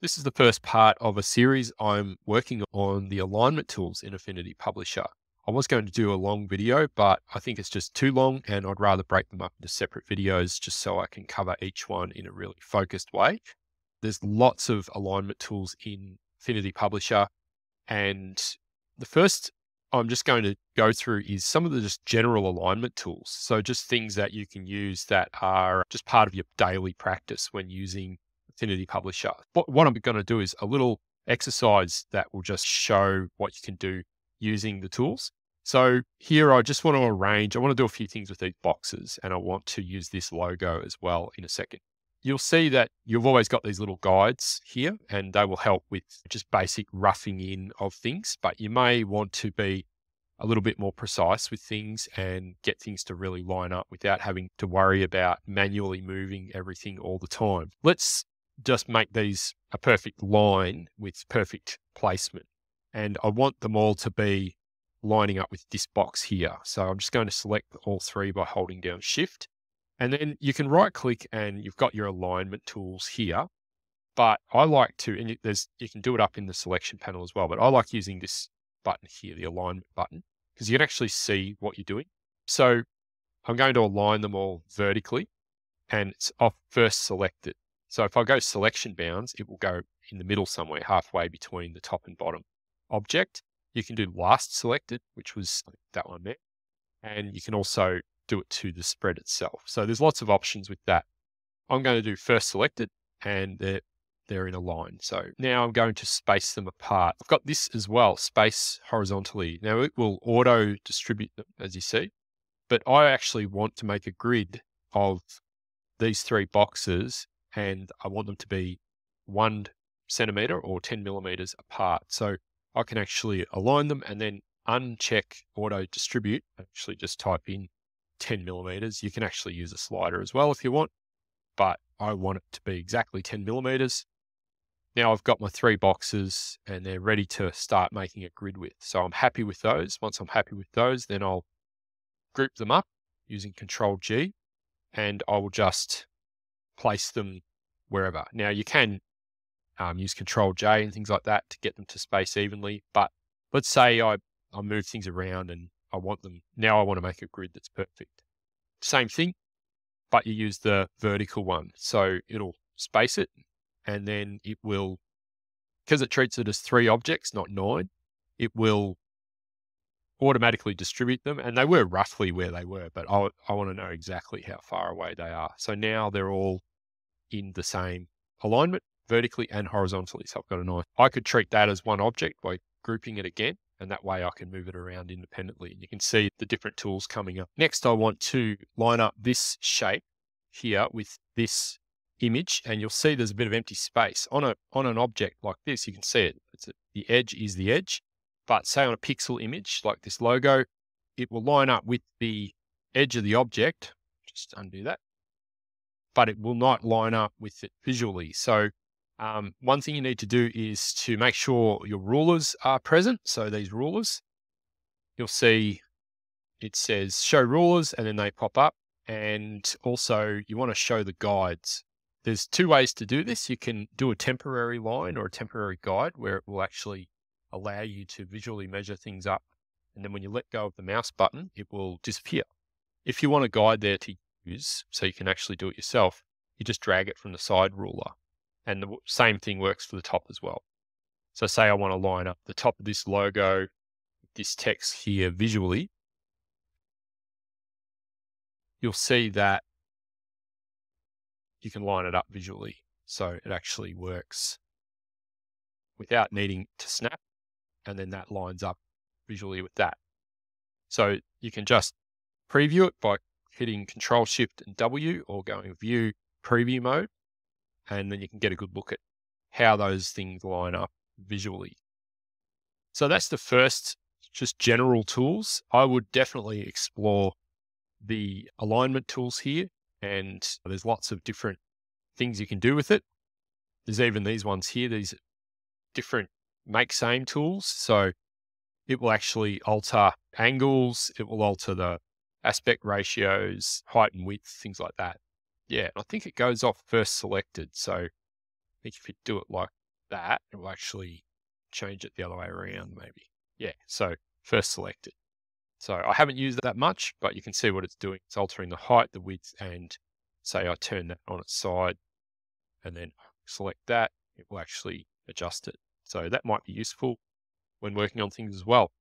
This is the first part of a series I'm working on the alignment tools in Affinity Publisher. I was going to do a long video, but I think it's just too long and I'd rather break them up into separate videos just so I can cover each one in a really focused way. There's lots of alignment tools in Affinity Publisher, and the first I'm just going to go through is some of the just general alignment tools. So just things that you can use that are just part of your daily practice when using Affinity Publisher. What I'm going to do is a little exercise that will just show what you can do using the tools. So here I just want to I want to do a few things with these boxes, and I want to use this logo as well in a second. You'll see that you've always got these little guides here, and they will help with just basic roughing in of things, but you may want to be a little bit more precise with things and get things to really line up without having to worry about manually moving everything all the time. Let's just make these a perfect line with perfect placement. And I want them all to be lining up with this box here. So I'm just going to select all three by holding down Shift. And then you can right click and you've got your alignment tools here. But I like to, and you can do it up in the selection panel as well, but I like using this button here, the alignment button, because you can actually see what you're doing. So I'm going to align them all vertically, and it's off first selected. So if I go selection bounds, it will go in the middle somewhere, halfway between the top and bottom object. You can do last selected, which was that one there. And you can also do it to the spread itself. So there's lots of options with that. I'm going to do first selected, and they're in a line. So now I'm going to space them apart. I've got this as well, space horizontally. Now it will auto distribute them, as you see, but I actually want to make a grid of these three boxes, and I want them to be 1 centimeter or 10 millimeters apart. So I can actually align them and then uncheck auto distribute, actually just type in 10 millimeters. You can actually use a slider as well if you want, but I want it to be exactly 10 millimeters. Now I've got my three boxes and they're ready to start making a grid with. So I'm happy with those. Once I'm happy with those, then I'll group them up using Control G, and I will just place them wherever. Now you can use Control J and things like that to get them to space evenly. But let's say I move things around and I want to make a grid that's perfect. Same thing, but you use the vertical one. So it'll space it, and then it will, because it treats it as 3 objects, not 9, it will automatically distribute them. And they were roughly where they were, but I want to know exactly how far away they are. So now they're all in the same alignment, vertically and horizontally. So I've got a nice, I could treat that as one object by grouping it again, and that way I can move it around independently. And you can see the different tools coming up. Next, I want to line up this shape here with this image, and you'll see there's a bit of empty space. On an object like this, you can see it. The edge is the edge, but say on a pixel image like this logo, it will line up with the edge of the object. Just undo that. But it will not line up with it visually. So one thing you need to do is to make sure your rulers are present. So these rulers, you'll see it says show rulers, and then they pop up. And also you want to show the guides. There's 2 ways to do this. You can do a temporary line or a temporary guide where it will actually allow you to visually measure things up. And then when you let go of the mouse button, it will disappear. If you want a guide there to use, so you can actually do it yourself, you just drag it from the side ruler. And the same thing works for the top as well. So say I want to line up the top of this logo, this text here visually, you'll see that you can line it up visually. So it actually works without needing to snap, and then that lines up visually with that. So you can just preview it by hitting Control Shift and W, or going View Preview mode, and then you can get a good look at how those things line up visually. So that's the first just general tools. I would definitely explore the alignment tools here, and there's lots of different things you can do with it. There's even these ones here, these different make same tools. So it will actually alter angles, it will alter the aspect ratios, height and width, things like that. Yeah, I think it goes off first selected. So I think if you do it like that, it will actually change it the other way around maybe. Yeah, so first select it. So I haven't used it that much, but you can see what it's doing. It's altering the height, the width, and say I turn that on its side and then select that, it will actually adjust it. So that might be useful when working on things as well.